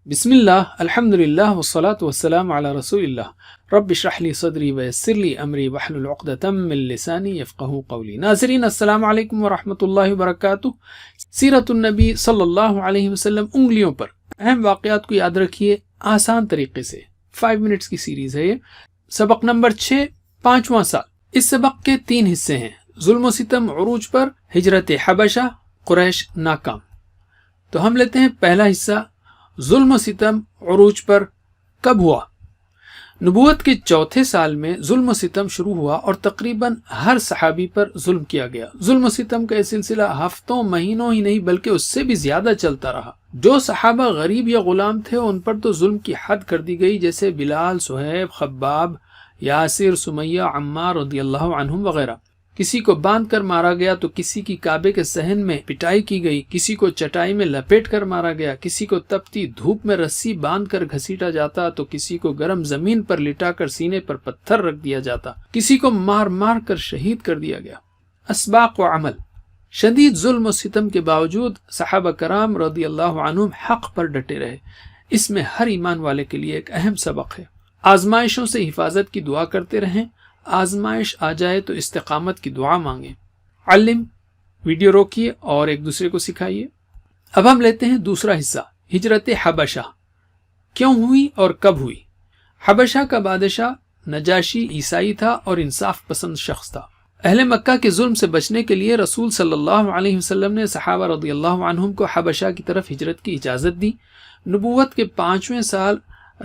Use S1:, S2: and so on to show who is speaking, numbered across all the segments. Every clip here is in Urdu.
S1: بسم اللہ الحمد للہ والصلاة والسلام علی رسول اللہ رب اشرح لی صدری ویسر لی امری واحلل عقدۃ من لسانی یفقہوا قولی۔ ناظرین السلام علیکم ورحمۃ اللہ وبرکاتہ۔ سیرت النبی صلی اللہ علیہ وسلم انگلیوں پر اہم واقعات کو یاد رکھیے آسان طریقے سے۔ 5 منٹس کی سیریز ہے یہ۔ سبق نمبر 6، 5واں سال۔ اس سبق کے 3 حصے ہیں: ظلم و ستم عروج پر، ہجرت حبشہ، قریش ناکام۔ تو ہم لیتے ہیں پہلا حصہ، ظلم و ستم عروج پر کب ہوا؟ نبوت کے 4تھے سال میں ظلم و ستم شروع ہوا اور تقریباً ہر صحابی پر ظلم کیا گیا۔ ظلم و ستم کا یہ سلسلہ ہفتوں مہینوں ہی نہیں بلکہ اس سے بھی زیادہ چلتا رہا۔ جو صحابہ غریب یا غلام تھے ان پر تو ظلم کی حد کر دی گئی، جیسے بلال، صہیب، خباب، یاسر، سمیہ، عمار رضی اللہ عنہم وغیرہ۔ کسی کو باندھ کر مارا گیا تو کسی کی کعبے کے صحن میں پٹائی کی گئی، کسی کو چٹائی میں لپیٹ کر مارا گیا، کسی کو تپتی دھوپ میں رسی باندھ کر گھسیٹا جاتا تو کسی کو گرم زمین پر لٹا کر سینے پر پتھر رکھ دیا جاتا، کسی کو مار مار کر شہید کر دیا گیا۔ اسباق و عمل۔ شدید ظلم و ستم کے باوجود صحابہ کرام رضی اللہ عنہم حق پر ڈٹے رہے۔ اس میں ہر ایمان والے کے لیے ایک اہم سبق ہے۔ آزمائشوں سے حفاظت کی دعا کرتے رہیں، آزمائش آ جائے تو استقامت کی دعا مانگیں۔ علم، ویڈیو روکیے اور ایک دوسرے کو سکھائیے۔ اب ہم لیتے ہیں دوسرا حصہ، ہجرت حبشہ کیوں ہوئی اور کب ہوئی؟ حبشہ کا بادشاہ نجاشی عیسائی تھا اور انصاف پسند شخص تھا۔ اہل مکہ کے ظلم سے بچنے کے لیے رسول صلی اللہ علیہ وسلم نے صحابہ رضی اللہ عنہم کو حبشہ کی طرف ہجرت کی اجازت دی۔ نبوت کے 5ویں سال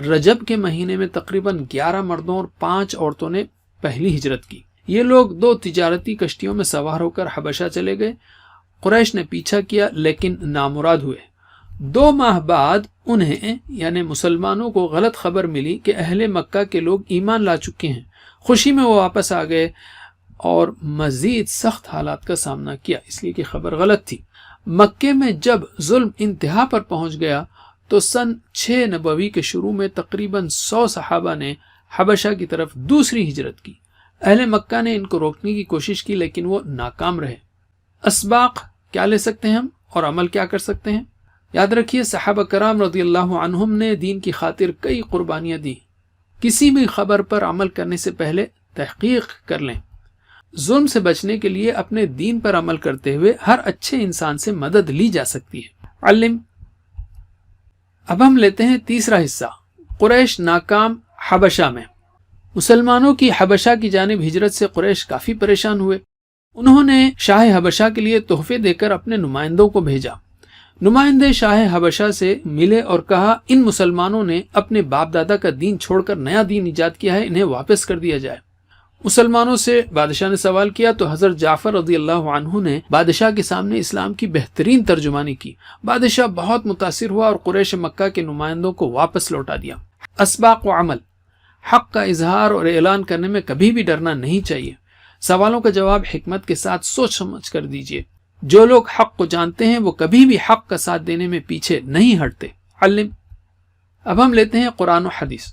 S1: رجب کے مہینے میں تقریباً 11 مردوں اور 5 عورتوں نے پہلی ہجرت کی۔ یہ لوگ 2 تجارتی کشتیوں میں سوار ہو کر حبشہ چلے گئے۔ قریش نے پیچھا کیا لیکن نامراد ہوئے۔ 2 ماہ بعد انہیں یعنی مسلمانوں کو غلط خبر ملی کہ اہل مکہ کے لوگ ایمان لا چکے ہیں۔ خوشی میں وہ واپس آ گئے اور مزید سخت حالات کا سامنا کیا، اس لیے کہ خبر غلط تھی۔ مکے میں جب ظلم انتہا پر پہنچ گیا تو سن 6 نبوی کے شروع میں تقریباً 100 صحابہ نے حبشہ کی طرف دوسری ہجرت کی۔ اہل مکہ نے ان کو روکنے کی کوشش کی لیکن وہ ناکام رہے۔ اسباق کیا لے سکتے ہیں ہم اور عمل کیا کر سکتے ہیں؟ یاد رکھیے صحابہ کرام رضی اللہ عنہم نے دین کی خاطر کئی قربانیاں دی۔ کسی بھی خبر پر عمل کرنے سے پہلے تحقیق کر لیں۔ ظلم سے بچنے کے لیے اپنے دین پر عمل کرتے ہوئے ہر اچھے انسان سے مدد لی جا سکتی ہے۔ علم۔ اب ہم لیتے ہیں تیسرا حصہ، قریش ناکام حبشہ میں۔ مسلمانوں کی حبشہ کی جانب ہجرت سے قریش کافی پریشان ہوئے۔ انہوں نے شاہ حبشہ کے لیے تحفے دے کر اپنے نمائندوں کو بھیجا۔ نمائندے شاہ حبشہ سے ملے اور کہا ان مسلمانوں نے اپنے باپ دادا کا دین چھوڑ کر نیا دین ایجاد کیا ہے، انہیں واپس کر دیا جائے۔ مسلمانوں سے بادشاہ نے سوال کیا تو حضرت جعفر رضی اللہ عنہ نے بادشاہ کے سامنے اسلام کی بہترین ترجمانی کی۔ بادشاہ بہت متاثر ہوا اور قریش مکہ کے نمائندوں کو واپس لوٹا دیا۔ اسباق و عمل۔ حق کا اظہار اور اعلان کرنے میں کبھی بھی ڈرنا نہیں چاہیے۔ سوالوں کا جواب حکمت کے ساتھ سوچ سمجھ کر دیجیے۔ جو لوگ حق کو جانتے ہیں وہ کبھی بھی حق کا ساتھ دینے میں پیچھے نہیں ہٹتے۔ علم۔ اب ہم لیتے ہیں قرآن و حدیث۔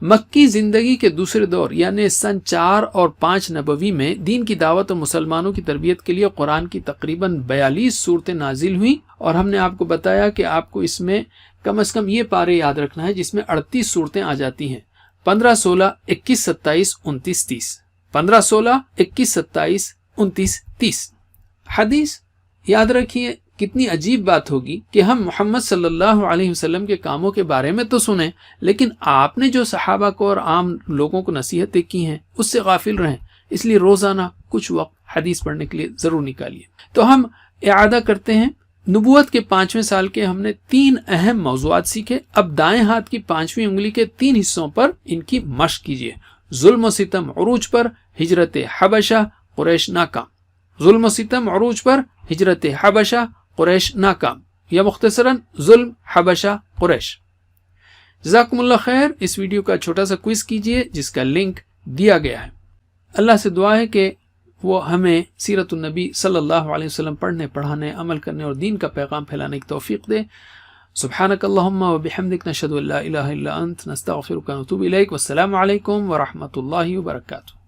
S1: مکی زندگی کے دوسرے دور یعنی سن 4 اور 5 نبوی میں دین کی دعوت اور مسلمانوں کی تربیت کے لیے قرآن کی تقریباً 42 صورتیں نازل ہوئیں، اور ہم نے آپ کو بتایا کہ آپ کو اس میں کم از کم یہ پارے یاد رکھنا ہے جس میں 38 صورتیں آ جاتی ہیں: 15، 16، 21، 27، 29، 30۔ 15، 16، 21، 27، 29، 30۔ حدیث۔ یاد رکھیے کتنی عجیب بات ہوگی کہ ہم محمد صلی اللہ علیہ وسلم کے کاموں کے بارے میں تو سنیں لیکن آپ نے جو صحابہ کو اور عام لوگوں کو نصیحتیں کی ہیں اس سے غافل رہیں۔ اس لیے روزانہ کچھ وقت حدیث پڑھنے کے لیے ضرور نکالیے۔ تو ہم اعادہ کرتے ہیں۔ نبوت کے 5ویں سال کے ہم نے 3 اہم موضوعات سیکھے۔ اب دائیں ہاتھ کی 5ویں انگلی کے 3 حصوں پر ان کی مشق کیجیے۔ ظلم و ستم عروج پر، ہجرت حبشہ، قریش ناکام۔ ظلم و ستم عروج پر، ہجرت حبشہ، قریش ناکام، یا مختصراً ظلم، حبشہ، قریش۔ جزاکم اللہ خیر۔ اس ویڈیو کا چھوٹا سا کوئز کیجیے جس کا لنک دیا گیا ہے۔ اللہ سے دعا ہے کہ وہ ہمیں سیرت النبی صلی اللہ علیہ وسلم پڑھنے، پڑھانے، عمل کرنے اور دین کا پیغام پھیلانے کی توفیق دے۔ سبحانک اللہم و بحمدک، نشہد ان لا الہ الا انت، نستغفرک و نتوب الیک۔ والسلام علیکم ورحمۃ اللہ وبرکاتہ۔